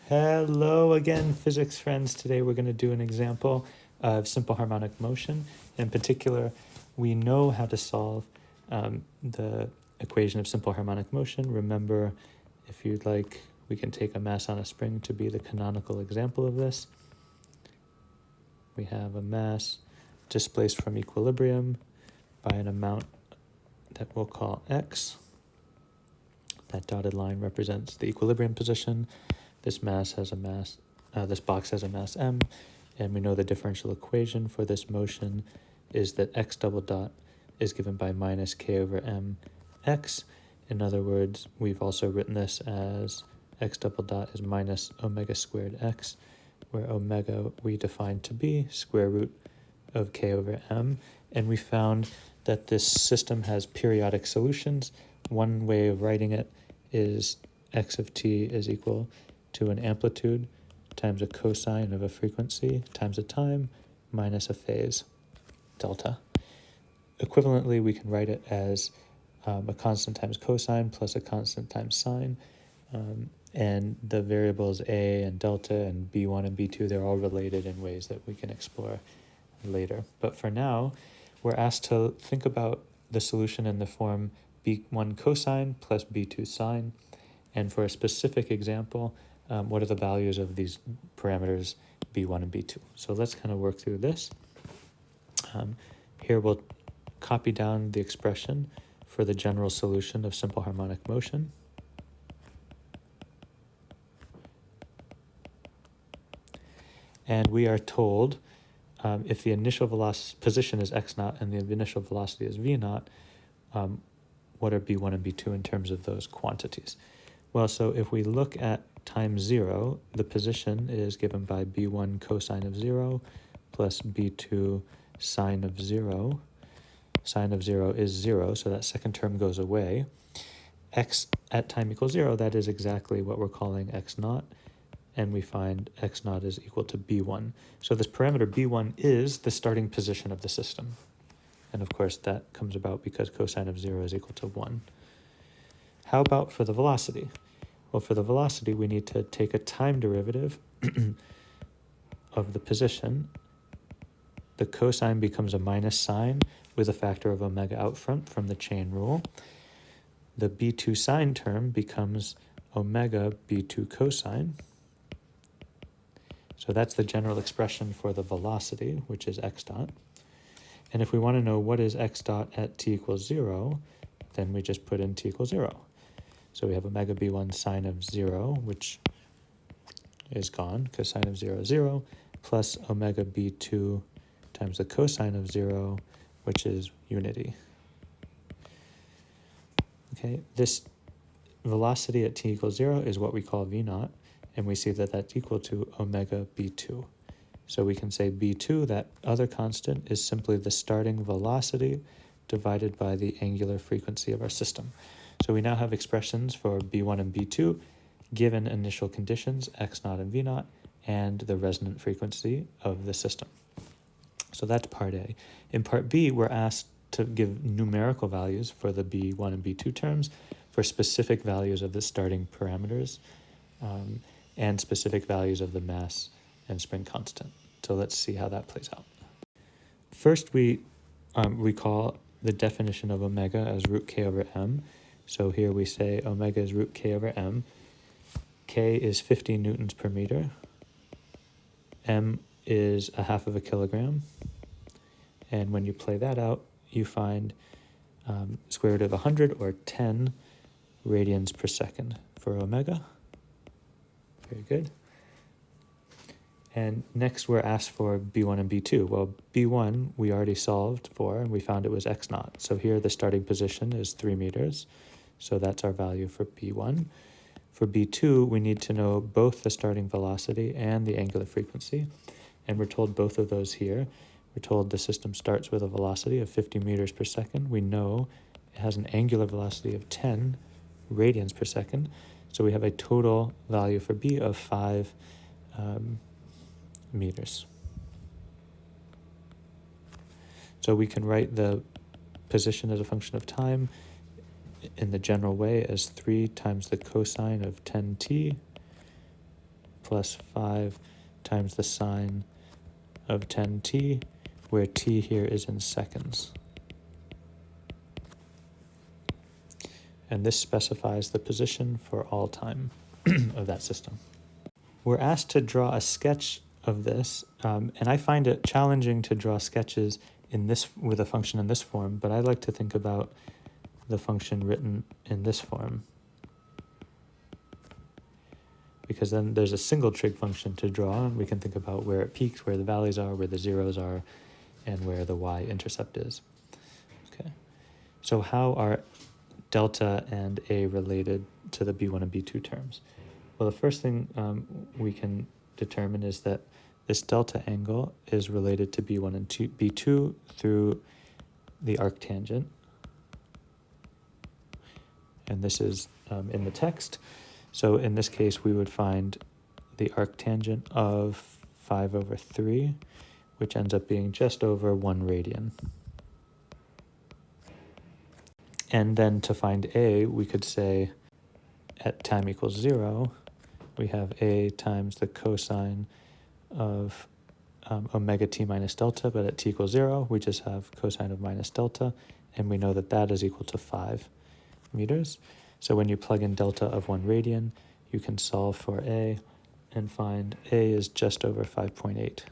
Hello again, physics friends. Today we're going to do an example of simple harmonic motion. In particular, we know how to solve the equation of simple harmonic motion. Remember, if you'd like, we can take a mass on a spring to be the canonical example of this. We have a mass displaced from equilibrium by an amount that we'll call x. That dotted line represents the equilibrium position. This box has a mass m, and we know the differential equation for this motion is that x double dot is given by minus k over m x. In other words, we've also written this as x double dot is minus omega squared x, where omega we define to be square root of k over m. And we found that this system has periodic solutions. One way of writing it is x of t is equal to an amplitude times a cosine of a frequency times a time minus a phase, delta. Equivalently, we can write it as a constant times cosine plus a constant times sine, and the variables a and delta and b1 and b2, they're all related in ways that we can explore later. But for now, we're asked to think about the solution in the form b1 cosine plus b2 sine, and for a specific example, what are the values of these parameters b1 and b2. So let's kind of work through this. Here we'll copy down the expression for the general solution of simple harmonic motion. And we are told if the initial position is x naught and the initial velocity is v naught, what are b1 and b2 in terms of those quantities? Well, so if we look at time 0, the position is given by b1 cosine of 0 plus b2 sine of 0. Sine of 0 is 0, so that second term goes away. X at time equals 0, that is exactly what we're calling x naught, and we find x naught is equal to b1. So this parameter b1 is the starting position of the system. And of course, that comes about because cosine of 0 is equal to 1. How about for the velocity? Well, for the velocity, we need to take a time derivative of the position. The cosine becomes a minus sine with a factor of omega out front from the chain rule. The b2 sine term becomes omega b2 cosine. So that's the general expression for the velocity, which is x dot. And if we want to know what is x dot at t equals 0, then we just put in t equals 0. So we have omega b1 sine of 0, which is gone because sine of 0 is 0, plus omega b2 times the cosine of 0, which is unity. Okay, this velocity at t equals 0 is what we call v naught, and we see that that's equal to omega b2. So we can say b2, that other constant, is simply the starting velocity divided by the angular frequency of our system. So we now have expressions for b1 and b2 given initial conditions, x naught and v naught, and the resonant frequency of the system. So that's part A. In part B, we're asked to give numerical values for the b1 and b2 terms for specific values of the starting parameters and specific values of the mass and spring constant. So let's see how that plays out. First, we recall the definition of omega as root k over m. So here we say omega is root k over m. K is 50 newtons per meter. M is a half of a kilogram. And when you play that out, you find square root of 100 or 10 radians per second for omega. Very good. And next we're asked for b1 and b2. Well, b1 we already solved for, and we found it was x naught. So here the starting position is 3 meters. So that's our value for b1. For b2, we need to know both the starting velocity and the angular frequency. And we're told both of those here. We're told the system starts with a velocity of 50 meters per second. We know it has an angular velocity of 10 radians per second. So we have a total value for b of 5 meters. So we can write the position as a function of time in the general way as 3 times the cosine of 10t plus 5 times the sine of 10t, where t here is in seconds. And this specifies the position for all time of that system. We're asked to draw a sketch of this, and I find it challenging to draw sketches in this with a function in this form, but I like to think about the function written in this form, because then there's a single trig function to draw, and we can think about where it peaks, where the valleys are, where the zeros are, and where the y-intercept is. Okay, so how are delta and a related to the b1 and b2 terms? Well, the first thing we can determine is that this delta angle is related to b1 and b2 through the arctangent. And this is in the text. So in this case, we would find the arctangent of 5/3, which ends up being just over 1 radian. And then to find a, we could say at time equals 0, we have a times the cosine of omega t minus delta, but at t equals 0, we just have cosine of minus delta, and we know that that is equal to 5 meters. So when you plug in delta of 1 radian, you can solve for a and find a is just over 5.8.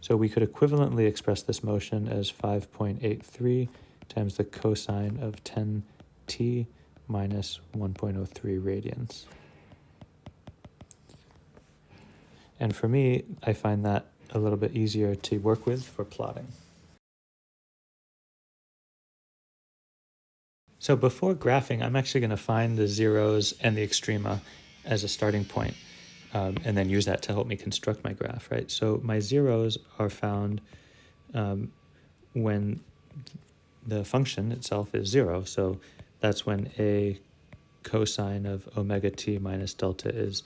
So we could equivalently express this motion as 5.83 times the cosine of 10t minus 1.03 radians. And for me, I find that a little bit easier to work with for plotting. So before graphing, I'm actually going to find the zeros and the extrema as a starting point, and then use that to help me construct my graph, right? So my zeros are found when the function itself is 0. So that's when a cosine of omega t minus delta is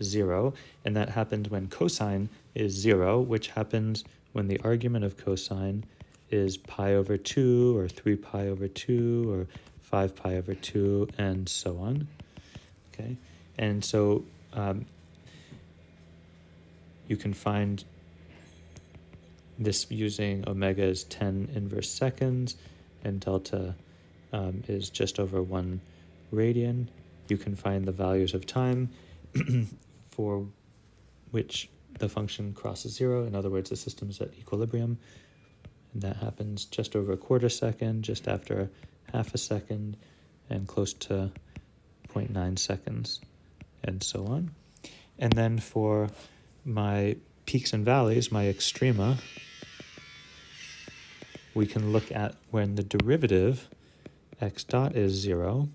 0. And that happens when cosine is 0, which happens when the argument of cosine is pi/2 or 3pi/2 or 5pi/2 and so on. Okay, and so you can find this using omega is 10 inverse seconds and delta is just over 1 radian. You can find the values of time for which the function crosses 0. In other words, the system is at equilibrium. And that happens just over a quarter second, just after half a second, and close to 0.9 seconds, and so on. And then for my peaks and valleys, my extrema, we can look at when the derivative x dot is 0,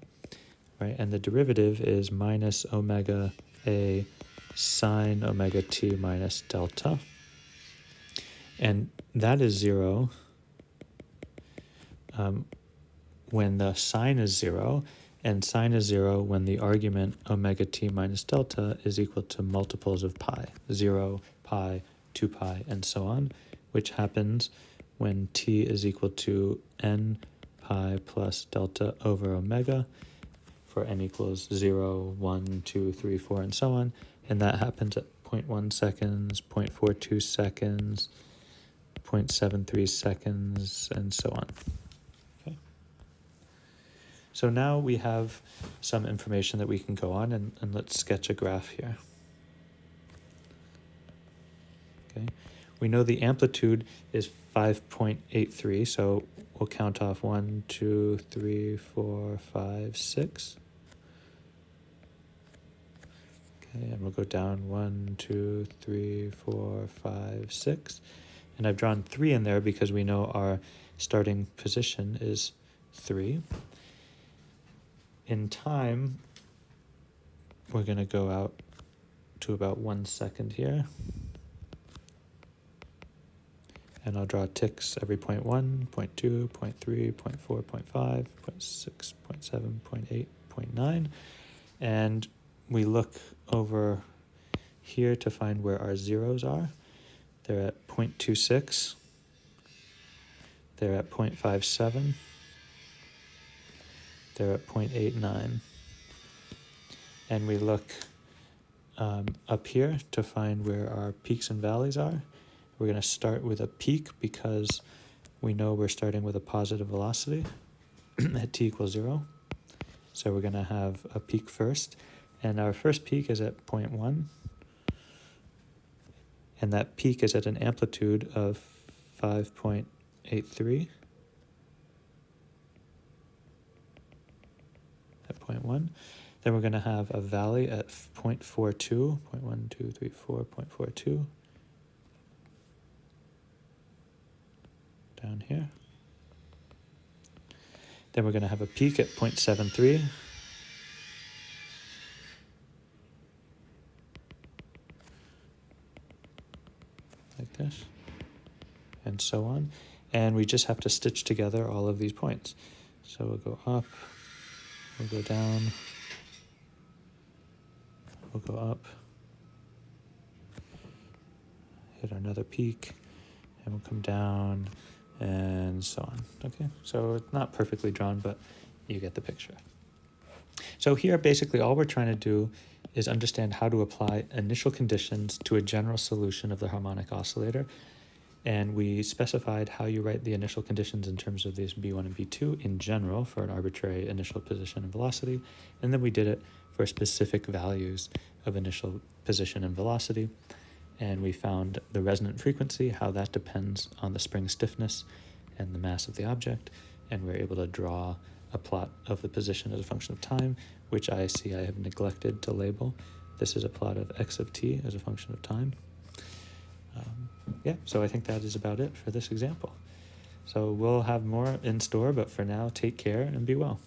right? And the derivative is minus omega a sine omega t minus delta. And that is 0 when the sine is 0, and sine is 0 when the argument omega t minus delta is equal to multiples of pi, 0, pi, 2 pi, and so on, which happens when t is equal to n pi plus delta over omega for n equals 0, 1, 2, 3, 4, and so on. And that happens at 0.1 seconds, 0.42 seconds, 0.73 seconds, and so on. Okay. So now we have some information that we can go on, and let's sketch a graph here. Okay. We know the amplitude is 5.83, so we'll count off 1, 2, 3, 4, 5, 6. Okay, and we'll go down 1, 2, 3, 4, 5, 6. And I've drawn 3 in there because we know our starting position is 3. In time, we're going to go out to about 1 second here. And I'll draw ticks every 0.1, 0.2, 0.3, 0.4, 0.5, 0.6, 0.7, 0.8, 0.9. And we look over here to find where our zeros are. They're at 0.26. They're at 0.57. They're at 0.89. And we look up here to find where our peaks and valleys are. We're going to start with a peak because we know we're starting with a positive velocity at t equals 0. So we're going to have a peak first. And our first peak is at 0.1. And that peak is at an amplitude of 5.83 at 0.1. Then we're going to have a valley at 0.42, 0.1, 2, 3, 4, 0.42 down here. Then we're going to have a peak at 0.73. Like this, and so on. And we just have to stitch together all of these points. So we'll go up, we'll go down, we'll go up, hit another peak, and we'll come down, and so on. Okay, so it's not perfectly drawn, but you get the picture. So here, basically, all we're trying to do is understand how to apply initial conditions to a general solution of the harmonic oscillator. And we specified how you write the initial conditions in terms of these B1 and B2 in general for an arbitrary initial position and velocity. And then we did it for specific values of initial position and velocity. And we found the resonant frequency, how that depends on the spring stiffness and the mass of the object. And we're able to draw a plot of the position as a function of time, which I see I have neglected to label. This is a plot of x of t as a function of time. Yeah, so I think that is about it for this example. So we'll have more in store, but for now, take care and be well.